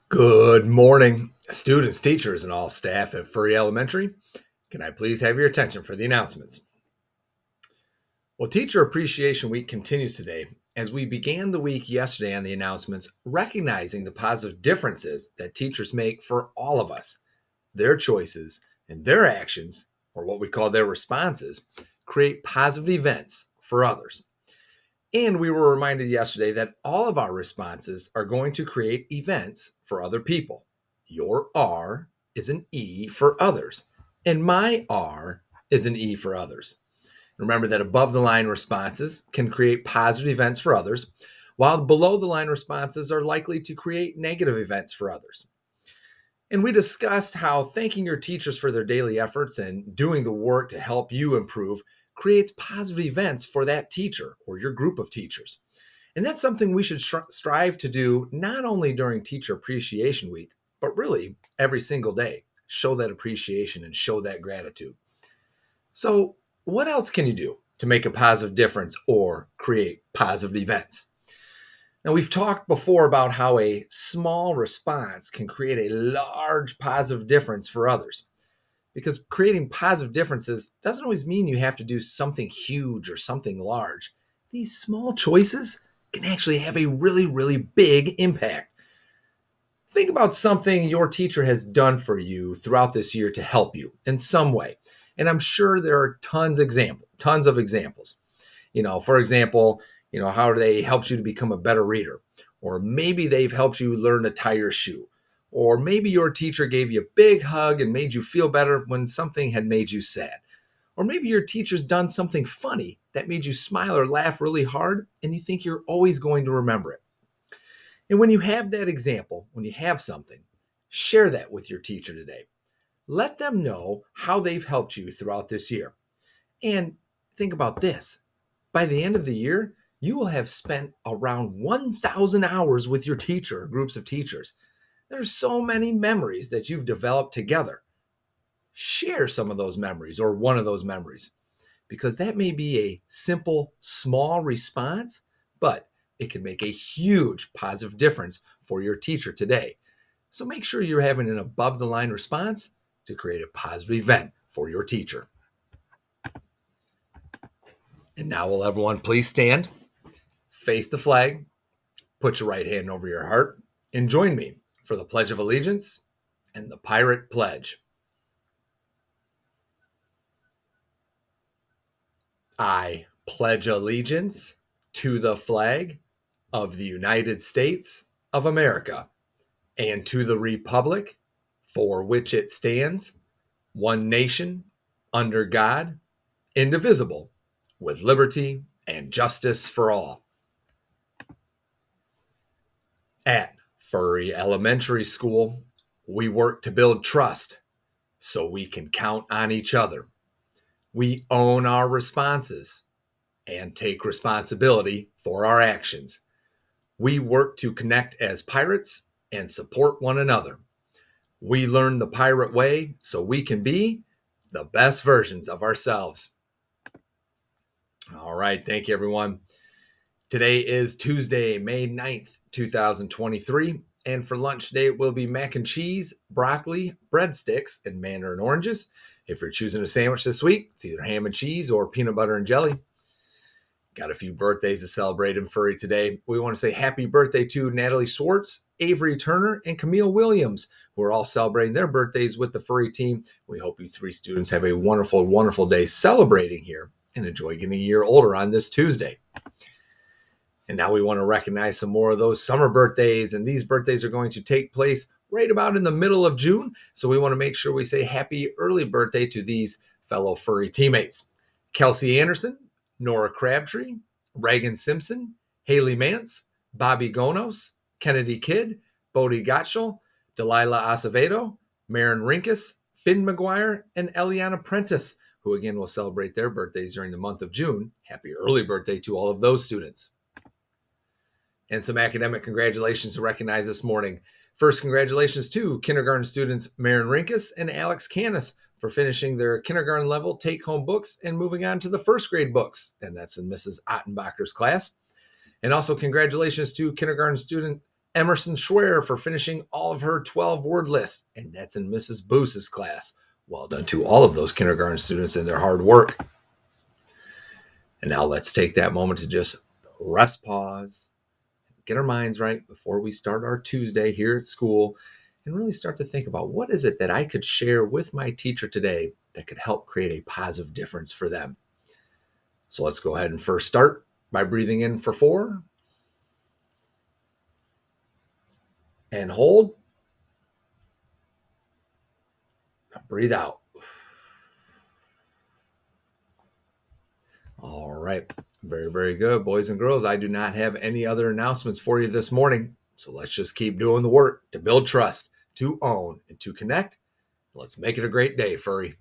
Good morning, students, teachers, and all staff at Furry Elementary. Can I please have your attention for the announcements? Well, Teacher Appreciation Week continues today as we began the week yesterday on the announcements, recognizing the positive differences that teachers make for all of us. Their choices and their actions, or what we call their responses, create positive events for others. And we were reminded yesterday that all of our responses are going to create events for other people. Your R is an E for others, and my R is an E for others. Remember that above the line responses can create positive events for others, while below the line responses are likely to create negative events for others. And we discussed how thanking your teachers for their daily efforts and doing the work to help you improve creates positive events for that teacher or your group of teachers. And that's something we should strive to do not only during Teacher Appreciation Week, but really every single day. Show that appreciation and show that gratitude. So, what else can you do to make a positive difference or create positive events? Now, we've talked before about how a small response can create a large positive difference for others. Because creating positive differences doesn't always mean you have to do something huge or something large. These small choices can actually have a really big impact. Think about something your teacher has done for you throughout this year to help you in some way. And I'm sure there are tons of examples. For example, how they helped you to become a better reader, or maybe they've helped you learn to tie your shoe, or maybe your teacher gave you a big hug and made you feel better when something had made you sad, or maybe your teacher's done something funny that made you smile or laugh really hard and you think you're always going to remember it. And when you have that example, when you have something, share that with your teacher today. Let them know how they've helped you throughout this year. And think about this. By the end of the year, you will have spent around 1,000 hours with your teacher or groups of teachers. There's so many memories that you've developed together. Share some of those memories or one of those memories, because that may be a simple, small response, but it can make a huge positive difference for your teacher today. So make sure you're having an above the line response to create a positive event for your teacher. And now will everyone please stand, face the flag, put your right hand over your heart, and join me for the Pledge of Allegiance and the Pirate Pledge. I pledge allegiance to the flag of the United States of America and to the republic for which it stands, one nation, under God, indivisible, with liberty and justice for all. At Furry Elementary School, we work to build trust so we can count on each other. We own our responses and take responsibility for our actions. We work to connect as pirates and support one another. We learn the pirate way so we can be the best versions of ourselves. All right, thank you, everyone. Today is Tuesday, May 9th, 2023. And for lunch today, it will be mac and cheese, broccoli, breadsticks, and mandarin oranges. If you're choosing a sandwich this week, it's either ham and cheese or peanut butter and jelly. Got a few birthdays to celebrate in Furry today. We want to say happy birthday to Natalie Swartz, Avery Turner, and Camille Williams, who are all celebrating their birthdays with the Furry team. We hope you three students have a wonderful day celebrating here and enjoy getting a year older on this Tuesday. And now we want to recognize some more of those summer birthdays. And these birthdays are going to take place right about in the middle of June. So we want to make sure we say happy early birthday to these fellow Furry teammates. Kelsey Anderson, Nora Crabtree, Reagan Simpson, Haley Mance, Bobby Gonos, Kennedy Kidd, Bodie Gottschall, Delilah Acevedo, Marin Rinkus, Finn McGuire, and Eliana Prentice, who again will celebrate their birthdays during the month of June. Happy early birthday to all of those students. And some academic congratulations to recognize this morning. First, congratulations to kindergarten students Marin Rinkus and Alex Canis for finishing their kindergarten level take-home books and moving on to the first grade books. And that's in Mrs. Ottenbacher's class. And also congratulations to kindergarten student Emerson Schwer for finishing all of her 12-word list. And that's in Mrs. Boose's class. Well done to all of those kindergarten students and their hard work. And now let's take that moment to just press pause, get our minds right before we start our Tuesday here at school, and really start to think about what is it that I could share with my teacher today that could help create a positive difference for them. So let's go ahead and first start by breathing in for 4 and hold. Now breathe out. All right. Very, very good, boys and girls. I do not have any other announcements for you this morning. So let's just keep doing the work to build trust, to own, and to connect. Let's make it a great day, Furry.